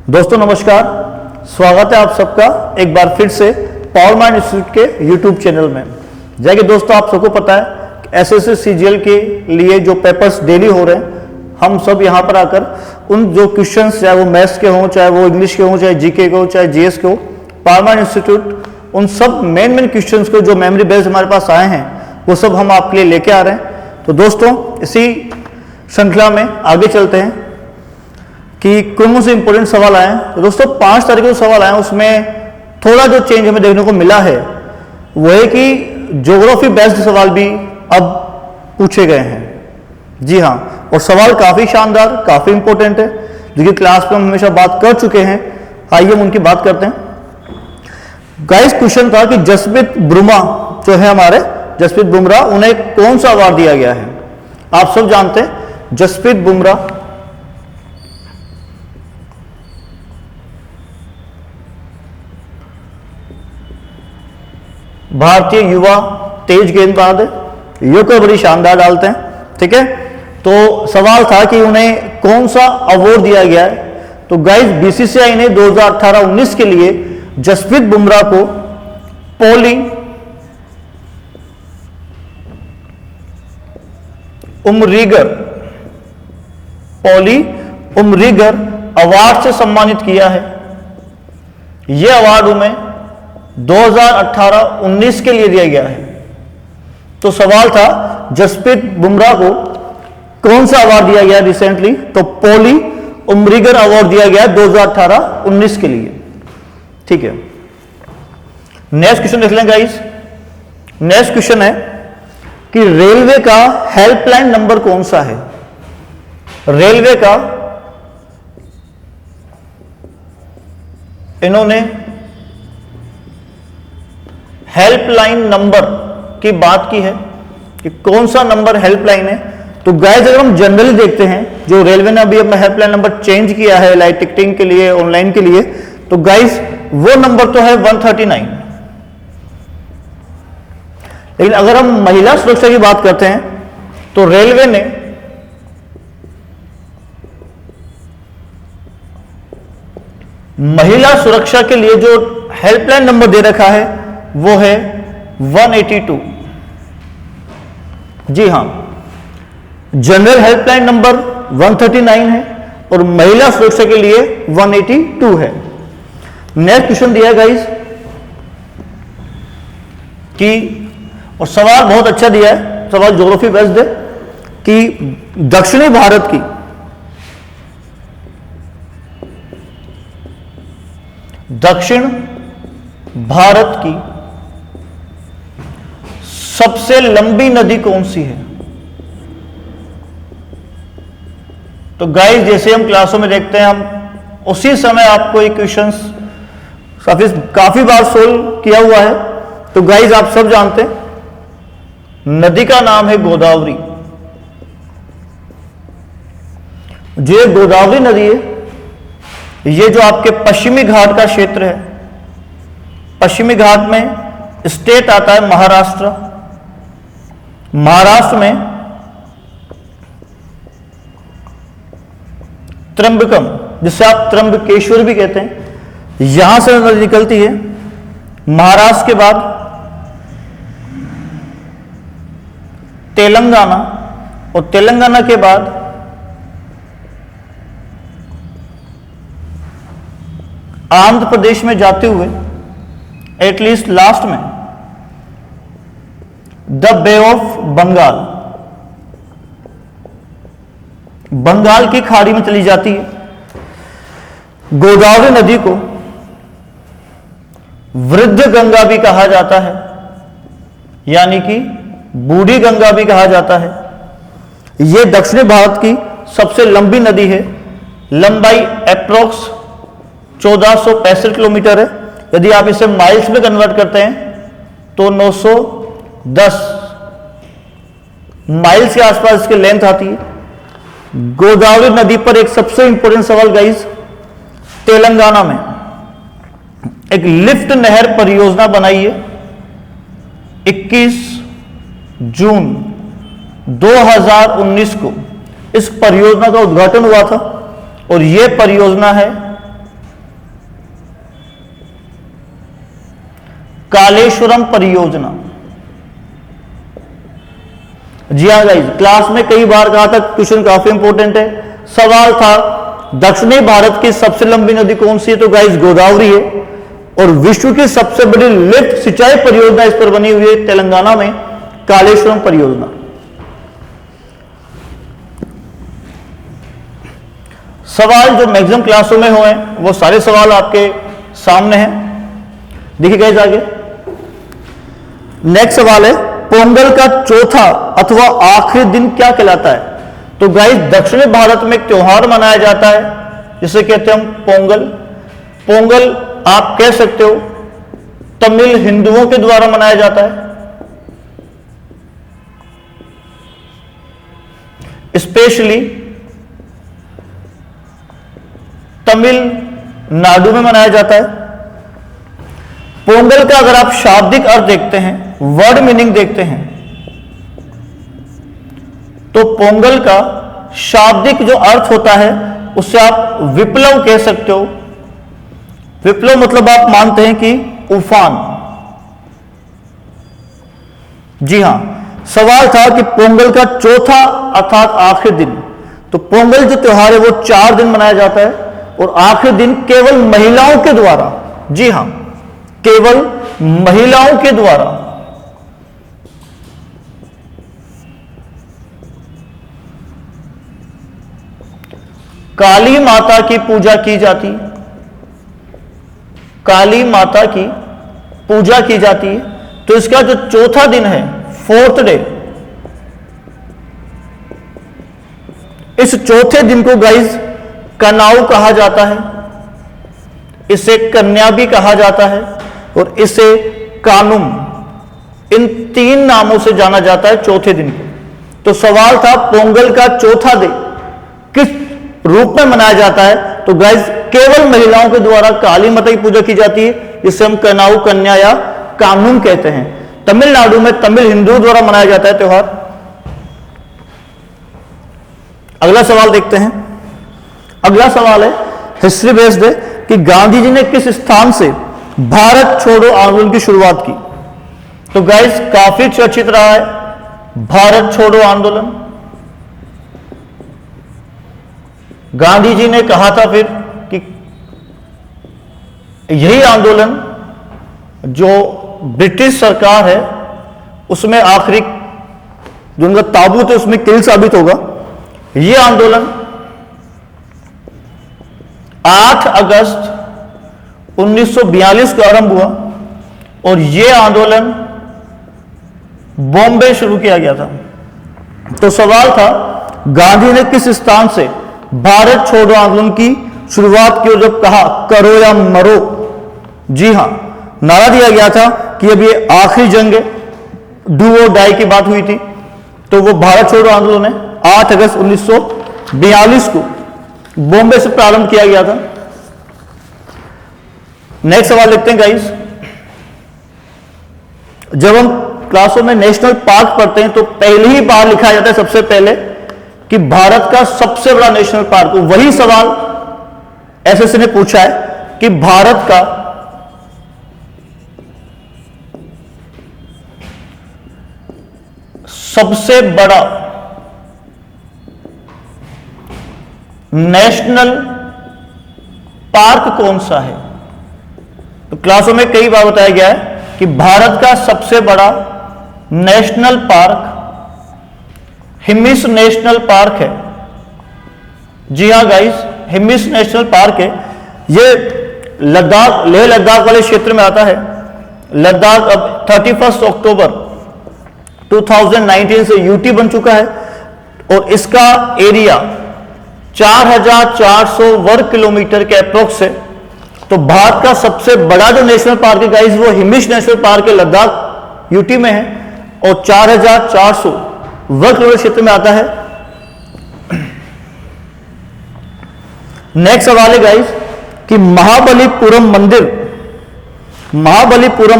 दोस्तों नमस्कार, स्वागत है आप सबका एक बार फिर से पावर माइंड इंस्टीट्यूट के यूट्यूब चैनल में। जैसे कि दोस्तों आप सबको पता है एसएससी सीजीएल के लिए जो पेपर्स डेली हो रहे हैं, हम सब यहाँ पर आकर उन जो क्वेश्चंस चाहे वो मैथ्स के हों, चाहे वो इंग्लिश के हों, चाहे जीके के हो, चाहे जीएस के हो, पावर माइंड इंस्टीट्यूट उन सब मेन क्वेश्चंस को जो मेमोरी बेस्ड हमारे पास आए हैं वो सब हम आपके लिए लेके आ रहे हैं। तो दोस्तों इसी श्रृंखला में आगे चलते हैं कि कौन से इंपॉर्टेंट सवाल आए हैं। तो दोस्तों 5 तारीख को सवाल आए हैं, उसमें थोड़ा जो चेंज हमें देखने को मिला है वो है कि ज्योग्राफी बेस्ड सवाल भी अब पूछे गए हैं। जी हाँ, और सवाल काफ़ी शानदार, काफ़ी इंपॉर्टेंट है, जो कि क्लास में हम हमेशा बात कर चुके हैं। आइए हम उनकी बात करते हैं। गाइस क्वेश्चन था कि जसप्रीत बुमराह जो है हमारे जसप्रीत बुमराह, उन्हें कौन सा अवार्ड दिया गया है। आप सब जानते हैं जसप्रीत बुमराह भारतीय युवा तेज गेंदबाज है, यो को बड़ी शानदार डालते हैं। ठीक है, तो सवाल था कि उन्हें कौन सा अवार्ड दिया गया है। तो गाइस बीसीसीआई ने 2018-19 के लिए जसप्रीत बुमराह को पॉली उमरीगर अवार्ड से सम्मानित किया है। यह अवार्ड उन्हें 2018-19 के लिए दिया गया है। तो सवाल था जसप्रीत बुमराह को कौन सा अवार्ड दिया गया रिसेंटली, तो पॉली उमरीगर अवार्ड दिया गया 2018-19 के लिए। ठीक है, नेक्स्ट क्वेश्चन देख लें गाइस। नेक्स्ट क्वेश्चन है कि रेलवे का हेल्पलाइन नंबर कौन सा है। रेलवे का इन्होंने हेल्पलाइन नंबर की बात की है कि कौन सा नंबर हेल्पलाइन है। तो गाइस अगर हम जनरली देखते हैं, जो रेलवे ने अभी अपना हेल्पलाइन नंबर चेंज किया है लाइट टिकटिंग के लिए, ऑनलाइन के लिए, तो गाइस वो नंबर तो है 139। लेकिन अगर हम महिला सुरक्षा की बात करते हैं तो रेलवे ने महिला सुरक्षा के लिए जो हेल्पलाइन नंबर दे रखा है वो है 182। जी हां, जनरल हेल्पलाइन नंबर 139 है और महिला सुरक्षा के लिए 182 है। नेक्स्ट क्वेश्चन दिया है गाइस कि, और सवाल बहुत अच्छा दिया है, सवाल ज्योग्राफी बेस्ड है कि दक्षिण भारत की सबसे लंबी नदी कौन सी है। तो गाइस जैसे हम क्लासों में देखते हैं, हम उसी समय आपको ये क्वेश्चंस काफी बार सोल्व किया हुआ है। तो गाइस आप सब जानते हैं नदी का नाम है गोदावरी। जो गोदावरी नदी है, ये जो आपके पश्चिमी घाट का क्षेत्र है, पश्चिमी घाट में स्टेट आता है महाराष्ट्र। महाराष्ट्र में त्र्यंबकम, जिसे आप त्र्यंबकेश्वर भी कहते हैं, यहां से नदी निकलती है। महाराष्ट्र के बाद तेलंगाना, और तेलंगाना के बाद आंध्र प्रदेश में जाते हुए एटलीस्ट लास्ट में the bay of Bengal, Bengal की खाड़ी में चली जाती है। गोदावरी नदी को वृद्ध गंगा भी कहा जाता है, यानी कि बूढ़ी गंगा भी कहा जाता है। यह दक्षिणी भारत की सबसे लंबी नदी है। लंबाई अप्रोक्स 1465 किलोमीटर है। यदि आप इसे माइल्स में कन्वर्ट करते हैं तो 910 माइल्स के आसपास इसकी लेंथ आती है। गोदावरी नदी पर एक सबसे इंपॉर्टेंट सवाल गाइस, तेलंगाना में एक लिफ्ट नहर परियोजना बनाई है। 21 जून 2019 को इस परियोजना का उद्घाटन हुआ था और यह परियोजना है कालेश्वरम परियोजना। जी हाँ गाइस, क्लास में कई बार कहा था, क्वेश्चन काफी इंपॉर्टेंट है। सवाल था दक्षिणी भारत की सबसे लंबी नदी कौन सी है, तो गाइस गोदावरी है। और विश्व की सबसे बड़ी लिफ्ट सिंचाई परियोजना इस पर बनी हुई है तेलंगाना में, कालेश्वरम परियोजना। सवाल जो मैक्सिमम क्लासों में हुए वो सारे सवाल आपके सामने हैं, देखिए गाइस आगे। नेक्स्ट सवाल है, पोंगल का चौथा अथवा आखिरी दिन क्या कहलाता है। तो गाइस दक्षिणी भारत में एक त्योहार मनाया जाता है जिसे कहते हैं हम पोंगल। पोंगल आप कह सकते हो तमिल हिंदुओं के द्वारा मनाया जाता है, स्पेशली तमिलनाडु में मनाया जाता है। पोंगल का अगर आप शाब्दिक अर्थ देखते हैं, वर्ड मीनिंग देखते हैं, तो पोंगल का शाब्दिक जो अर्थ होता है उससे आप विप्लव कह सकते हो। विप्लव मतलब आप मानते हैं कि उफान। जी हां, सवाल था कि पोंगल का चौथा अर्थात आखिरी दिन। तो पोंगल जो त्योहार है वो 4 दिन मनाया जाता है और आखिरी दिन केवल महिलाओं के द्वारा, जी हां केवल महिलाओं के द्वारा काली माता की पूजा की जाती है। काली माता की पूजा की जाती है। तो इसका जो चौथा दिन है, 4th डे, इस चौथे दिन को गाइज कनाऊ कहा जाता है, इसे कन्या भी कहा जाता है और इसे कानुम, इन 3 नामों से जाना जाता है चौथे दिन को। तो सवाल था पोंगल का चौथा दिन किस रूप में मनाया जाता है, तो गाइज केवल महिलाओं के द्वारा काली माता की पूजा की जाती है, जिसे हम कनाऊ, कन्या या कानुम कहते हैं। तमिलनाडु में तमिल हिंदुओं द्वारा मनाया जाता है त्योहार। अगला सवाल देखते हैं। अगला सवाल है हिस्ट्री बेस्ड है कि गांधी जी ने किस स्थान से भारत छोड़ो आंदोलन की शुरुआत की। तो गाइस काफी चर्चित रहा है भारत छोड़ो आंदोलन। गांधी जी ने कहा था फिर कि यही आंदोलन जो ब्रिटिश सरकार है उसमें आखिरी जो उनका ताबूत है उसमें किल साबित होगा। यह आंदोलन 8 अगस्त 1942 को आरंभ हुआ और यह आंदोलन बॉम्बे शुरू किया गया था। तो सवाल था गांधी ने किस स्थान से भारत छोड़ो आंदोलन की शुरुआत की और जब कहा करो या मरो, जी हां नारा दिया गया था कि अब ये आखिरी जंग है, डू और डाई की बात हुई थी। तो वो भारत छोड़ो आंदोलन है 8 अगस्त 1942 को बॉम्बे से प्रारंभ किया गया था। नेक्स्ट सवाल देखते हैं गाइस। जब हम क्लासों में नेशनल पार्क पढ़ते हैं तो पहली ही बार लिखा जाता है सबसे पहले कि भारत का सबसे बड़ा नेशनल पार्क। वही सवाल एसएससी ने पूछा है कि भारत का सबसे बड़ा नेशनल पार्क कौन सा है। तो क्लासों में कई बार बताया गया है कि भारत का सबसे बड़ा national park Hemis national park है। जी हां गाइस, हिमिस नेशनल पार्क है। यह लद्दाख, लेह लद्दाख वाले क्षेत्र में आता है। लद्दाख अब 31 अक्टूबर 2019 से यूटी बन चुका है और इसका एरिया 4400 वर्ग किलोमीटर के अप्रोक्स है। तो भारत का सबसे बड़ा जो नेशनल पार्क है गाइस वो हिमिस नेशनल पार्क है, लद्दाख यूटी में है और 4400 वर्ग किलोमीटर क्षेत्र में आता है। नेक्स्ट सवाल है गाइस कि महाबलीपुरम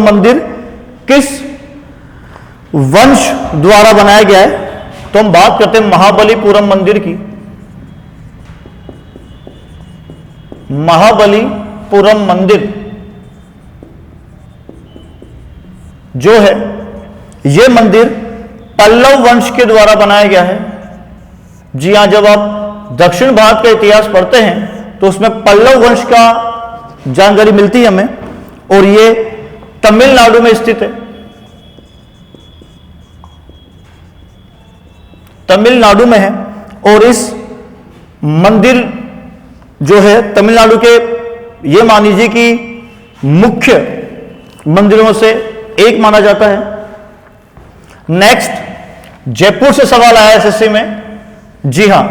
मंदिर किस वंश द्वारा बनाया गया है। तो हम बात करते हैं महाबलीपुरम मंदिर की। महाबलीपुरम मंदिर जो है यह मंदिर पल्लव वंश के द्वारा बनाया गया है। जी हां, जब आप दक्षिण भारत का इतिहास पढ़ते हैं तो उसमें पल्लव वंश का जानकारी मिलती है हमें, और ये तमिलनाडु में स्थित है। तमिलनाडु में है, और इस मंदिर जो है तमिलनाडु के, ये मान लीजिए कि मुख्य मंदिरों से एक माना जाता है। नेक्स्ट, जयपुर से सवाल आया एसएससी में। जी हां,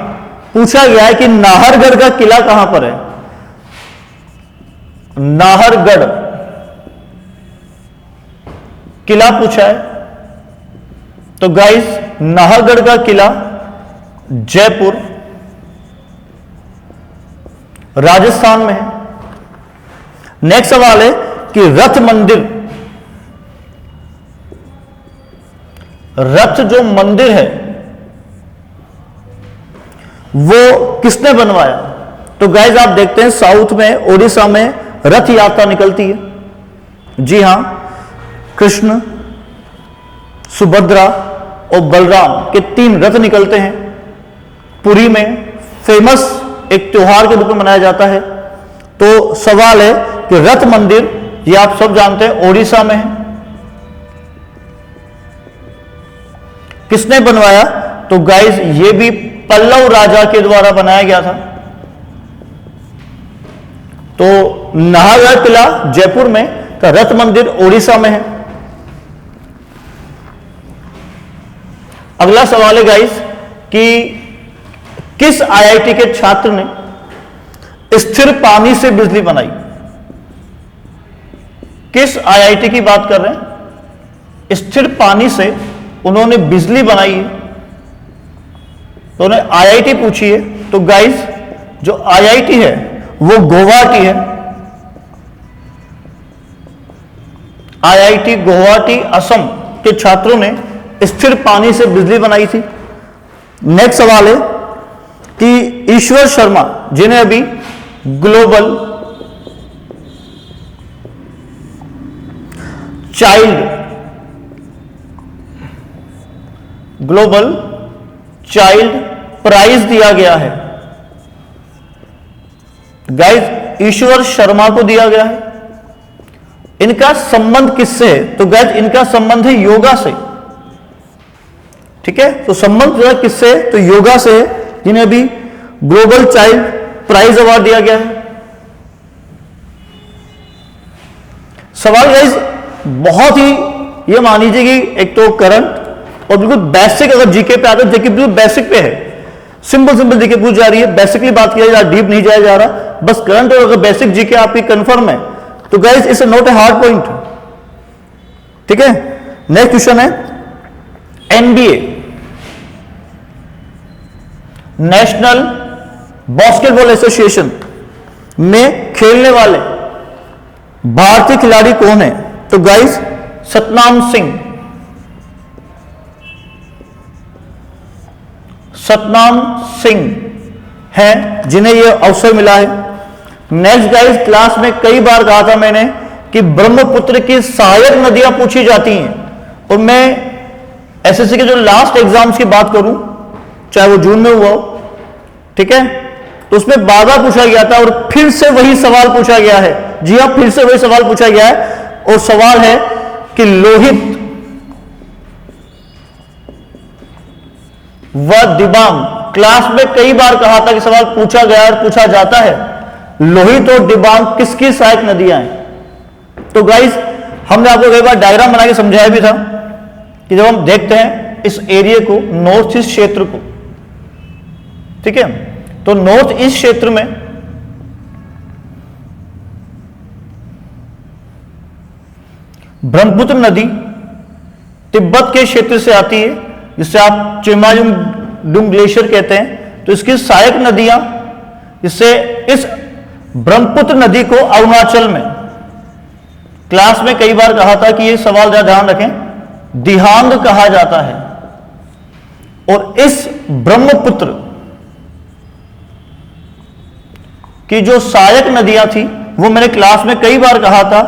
पूछा गया है कि नाहरगढ़ का किला कहां पर है। नाहरगढ़ किला पूछा है, तो गाइस नाहरगढ़ का किला जयपुर राजस्थान में है। नेक्स्ट सवाल है कि रथ मंदिर, रथ जो मंदिर है वो किसने बनवाया। तो गाइस आप देखते हैं साउथ में ओडिशा में रथ यात्रा निकलती है। जी हां, कृष्ण, सुभद्रा और बलराम के 3 रथ निकलते हैं। पुरी में फेमस एक त्योहार के रूप में मनाया जाता है। तो सवाल है कि रथ मंदिर, ये आप सब जानते हैं ओडिशा में है, किसने बनवाया। तो गाइस ये भी पल्लव राजा के द्वारा बनाया गया था। तो नाहरगढ़ किला जयपुर में, तो रथ मंदिर ओडिशा में है। अगला सवाल है गाइस कि किस आईआईटी के छात्र ने स्थिर पानी से बिजली बनाई। किस आईआईटी की बात कर रहे हैं, स्थिर पानी से उन्होंने बिजली बनाई है। तो उन्हें आईआईटी पूछी है। तो गाइस जो आईआईटी है वो गुवाहाटी है। आईआईटी गुवाहाटी असम के छात्रों ने स्थिर पानी से बिजली बनाई थी। नेक्स्ट सवाल है कि ईश्वर शर्मा, जिन्हें अभी ग्लोबल चाइल्ड प्राइज दिया गया है। गाइज ईश्वर शर्मा को दिया गया है। इनका संबंध किससे है। तो गाइज इनका संबंध है योगा से। ठीक है, तो संबंध जो है किससे, तो योगा से है, जिन्हें अभी ग्लोबल चाइल्ड प्राइज अवार्ड दिया गया है। सवाल गाइज बहुत ही, ये मान लीजिए कि एक तो करंट और बिल्कुल बेसिक, अगर जीके पे आता है, जीके बिल्कुल बेसिक पे है, सिंपल जीके पूछ जा रही है, बेसिकली बात किया जा रहा, डीप नहीं जाया जा रहा, बस करंट और अगर बेसिक जीके आपकी कंफर्म है तो guys it's not a hard point. ठीक है, नेक्स्ट क्वेश्चन है एनबीए, नेशनल बास्केटबॉल एसोसिएशन में खेलने वाले भारतीय खिलाड़ी कौन है। तो गाइज सतनाम सिंह हैं, जिन्हें यह अवसर मिला है। नेक्स्ट गाइज, क्लास में कई बार कहा था मैंने कि ब्रह्मपुत्र की सहायक नदियां पूछी जाती हैं, और मैं एसएससी के जो लास्ट एग्जाम्स की बात करूं, चाहे वो जून में हुआ हो, ठीक है, तो उसमें बार-बार पूछा गया था और फिर से वही सवाल पूछा गया है। जी हां, फिर से वही सवाल पूछा गया है, और सवाल है कि लोहित व दिबांग, क्लास में कई बार कहा था कि सवाल पूछा गया और पूछा जाता है, लोहित और दिबांग किसकी सहायक नदियां हैं। तो गाइस हमने आपको कई बार डायग्राम बना के समझाया भी था कि जब हम देखते हैं इस एरिया को, नॉर्थ ईस्ट क्षेत्र को, ठीक है, तो नॉर्थ ईस्ट क्षेत्र में ब्रह्मपुत्र नदी तिब्बत के क्षेत्र से आती है, जिसे आप चेमायुंगडुंग ग्लेशियर कहते हैं। तो इसकी सहायक नदियां, जिससे इस ब्रह्मपुत्र नदी को अरुणाचल में, क्लास में कई बार कहा था कि ये सवाल जरा ध्यान रखें, दिहांग कहा जाता है। और इस ब्रह्मपुत्र की जो सहायक नदियां थी वो मैंने क्लास में कई बार कहा था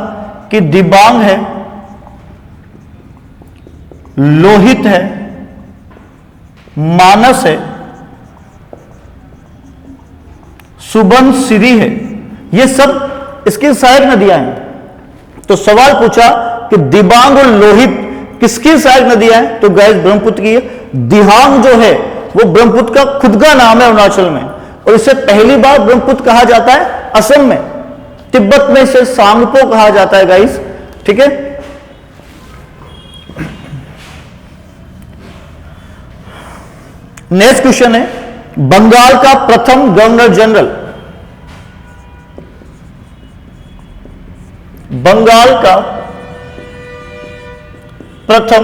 कि दिबांग है, लोहित है, मानस है, सुबनसिरी है, ये सब इसकी सहायक नदियां हैं। तो सवाल पूछा कि दिबांग और लोहित किसकी सहायक नदियां हैं, तो गाइस ब्रह्मपुत्र की है। दिहांग जो है वो ब्रह्मपुत्र का खुद का नाम है अरुणाचल में, और इसे पहली बार ब्रह्मपुत्र कहा जाता है असम में। तिब्बत में इसे सांगपो कहा जाता है गाइस, ठीक है। नेक्स्ट क्वेश्चन है, बंगाल का प्रथम गवर्नर जनरल, बंगाल का प्रथम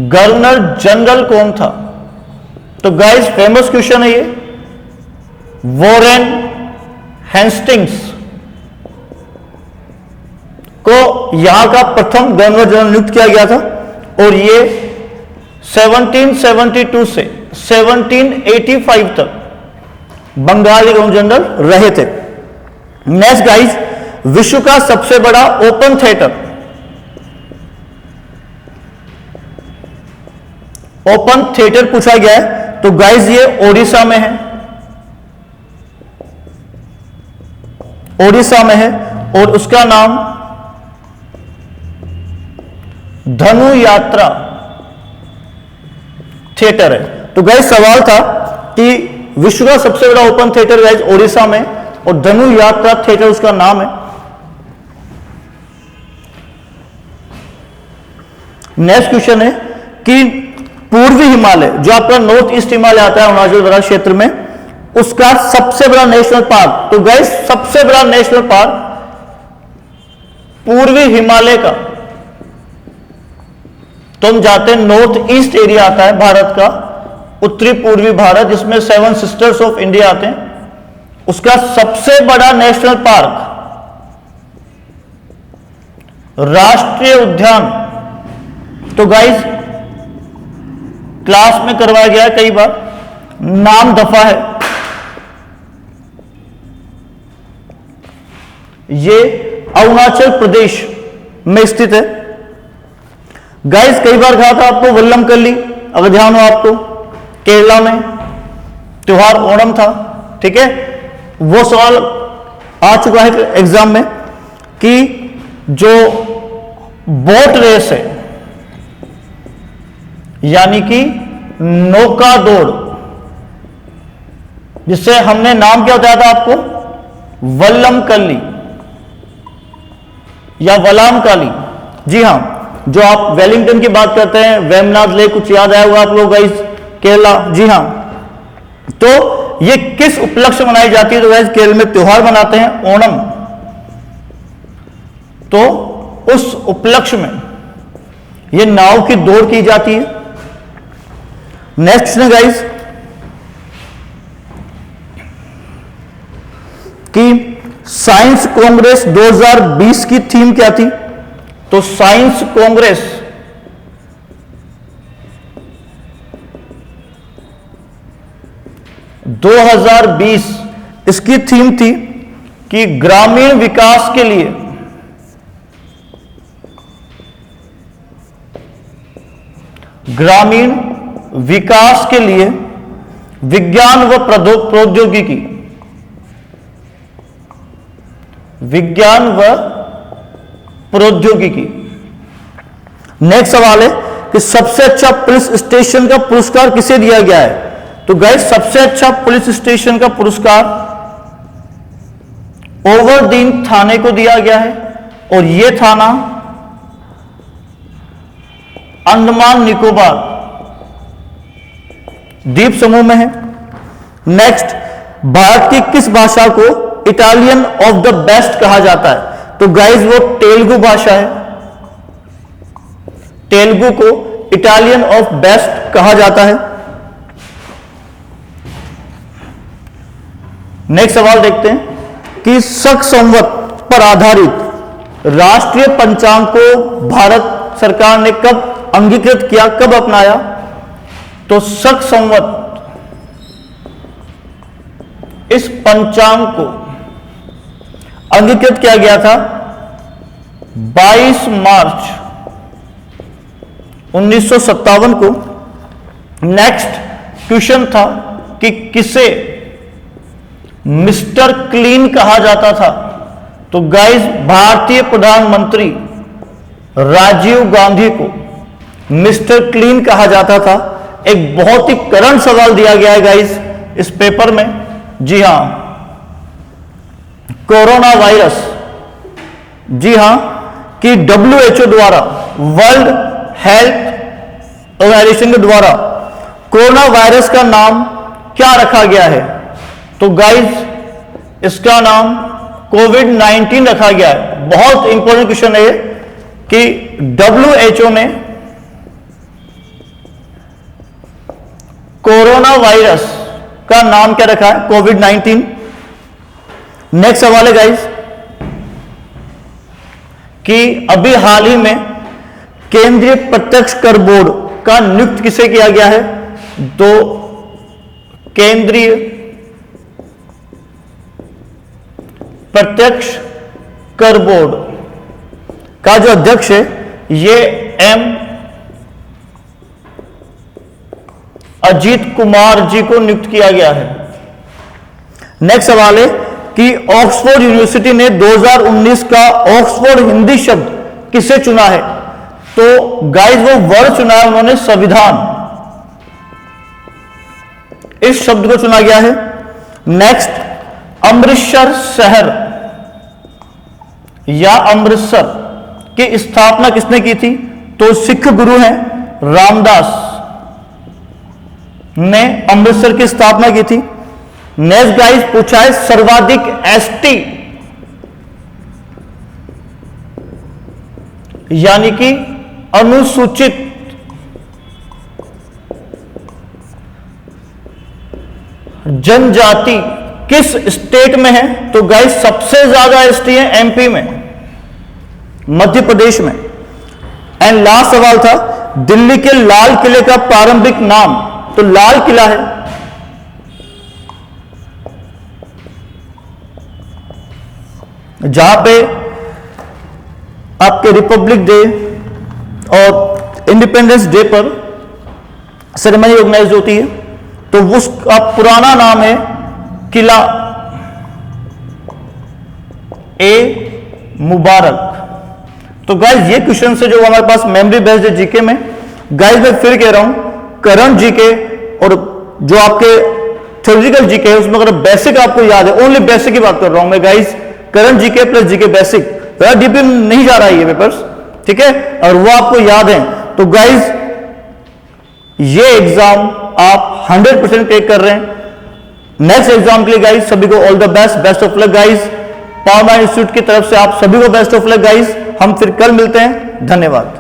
गवर्नर जनरल कौन था? तो गाइस फेमस क्वेश्चन है ये, वॉरेन हेस्टिंग्स को यहां का प्रथम गवर्नर जनरल नियुक्त किया गया था, और ये 1772 से 1785 तक बंगाली गवर्नर जनरल रहे थे। नेक्स्ट गाइस, विश्व का सबसे बड़ा ओपन थिएटर, ओपन थिएटर पूछा गया है, तो गाइस ये ओडिशा में है, ओडिशा में है, और उसका नाम धनु यात्रा थिएटर है। तो गाइस सवाल था कि विश्व का सबसे बड़ा ओपन थिएटर गाइस ओडिशा में, और धनु यात्रा थिएटर उसका नाम है। नेक्स्ट क्वेश्चन है कि पूर्वी हिमालय, जो आपका नॉर्थ ईस्ट हिमालय आता है अरुणाचल प्रदेश क्षेत्र में, उसका सबसे बड़ा नेशनल पार्क, तो गाइस सबसे बड़ा नेशनल पार्क पूर्वी हिमालय का, तो हम जाते हैं नॉर्थ ईस्ट एरिया आता है भारत का, उत्तरी पूर्वी भारत, जिसमें 7 सिस्टर्स ऑफ इंडिया आते हैं, उसका सबसे बड़ा नेशनल पार्क, राष्ट्रीय उद्यान, तो गाइस क्लास में करवाया गया है कई बार, नाम दफा है। ये अरुणाचल प्रदेश में स्थित है। गाइस कई बार कहा था आपको वल्लमकल्ली, अगर ध्यान हो आपको, केरला में त्योहार ओणम था, ठीक है। वो सवाल आ चुका है एग्जाम में कि जो बोट रेस है, यानी कि नौका दौड़, जिससे हमने नाम क्या बताया था आपको, वल्लमकल्ली या वलामकाली, जी हां, जो आप वेलिंगटन की बात करते हैं, वेमनाथ लेक, कुछ याद आया होगा आप लोग गाइस, केरला, जी हां। तो ये किस उपलक्ष्य मनाई जाती है, तो गाइस केरल में त्योहार मनाते हैं ओणम, तो उस उपलक्ष्य में ये नाव की दौड़ की जाती है। नेक्स्ट है गाइस कि साइंस कांग्रेस 2020 की थीम क्या थी, तो साइंस कांग्रेस 2020 इसकी थीम थी कि ग्रामीण विकास के लिए विज्ञान व प्रौद्योगिकी, विज्ञान व प्रौद्योगिकी। नेक्स्ट सवाल है कि सबसे अच्छा पुलिस स्टेशन का पुरस्कार किसे दिया गया है, तो गाइस सबसे अच्छा पुलिस स्टेशन का पुरस्कार ओवरदीन थाने को दिया गया है, और यह थाना अंडमान निकोबार द्वीप समूह में है। नेक्स्ट, भारत की किस भाषा को इटालियन ऑफ द बेस्ट कहा जाता है, तो गाइस वो तेलुगु भाषा है, तेलुगु को इटालियन ऑफ बेस्ट कहा जाता है। नेक्स्ट सवाल देखते हैं कि शक संवत पर आधारित राष्ट्रीय पंचांग को भारत सरकार ने कब अंगीकृत किया, कब अपनाया, तो शक संवत, इस पंचांग को अंगीकृत किया गया था 22 मार्च 1957 को। नेक्स्ट क्वेश्चन था कि किसे मिस्टर क्लीन कहा जाता था? तो गाइस भारतीय प्रधानमंत्री राजीव गांधी को मिस्टर क्लीन कहा जाता था। एक बहुत ही करंट सवाल दिया गया है गाइस इस पेपर में। जी हां, कोरोना वायरस, जी हां, कि WHO द्वारा, वर्ल्ड हेल्थ ऑर्गेनाइजेशन के द्वारा कोरोना वायरस का नाम क्या रखा गया है? तो गाइस इसका नाम कोविड-19 रखा गया है। बहुत इंपॉर्टेंट क्वेश्चन है ये कि WHO ने कोरोना वायरस का नाम क्या रखा है? कोविड-19। नेक्स्ट सवाल है गाइस कि अभी हाल ही में केंद्रीय प्रत्यक्ष कर बोर्ड का नियुक्त किसे किया गया है? तो केंद्रीय प्रत्यक्ष कर बोर्ड का जो अध्यक्ष है ये एम अजीत कुमार जी को नियुक्त किया गया है। नेक्स्ट सवाल है कि ऑक्सफोर्ड यूनिवर्सिटी ने 2019 का ऑक्सफोर्ड हिंदी शब्द किसे चुना है? तो गाइस वो वर्ड चुना है उन्होंने संविधान, इस शब्द को चुना गया है। नेक्स्ट अमृतसर शहर या अमृतसर की स्थापना किसने की थी? तो सिख गुरु हैं रामदास ने अमृतसर की स्थापना की थी। नेक्स्ट गाइस पूछा है सर्वाधिक एसटी यानी कि अनुसूचित जनजाति किस स्टेट में है? तो गाइस सबसे ज्यादा एसटी है एमपी में, मध्य प्रदेश में। एंड लास्ट सवाल था दिल्ली के लाल किले का प्रारंभिक नाम, तो लाल किला है। जहां पे आपके रिपब्लिक डे और इंडिपेंडेंस डे पर सेरेमनी ऑर्गेनाइज होती है, तो उसका पुराना नाम है किला ए मुबारक। तो गाइस ये क्वेश्चन से जो हमारे पास मेमोरी बेस्ड है जीके में, गाइस मैं फिर कह रहा हूं करंट जीके और जो आपके थ्योरेटिकल जीके है उसमें अगर बेसिक आपको याद है, ओनली बेसिक की बात कर रहा हूं मैं guys, current GK plus GK basic, ज्यादा डीपली नहीं जा रहा है ये पेपर्स, ठीक है, और वो आपको याद है। तो गाइस ये एग्जाम आप 100% टेक कर रहे हैं। नेक्स्ट एग्जाम के लिए गाइस सभी को all the best, best of luck guys. Power mind institute की तरफ से आप सभी को बेस्ट ऑफ लक गाइस। हम फिर कल मिलते हैं, धन्यवाद।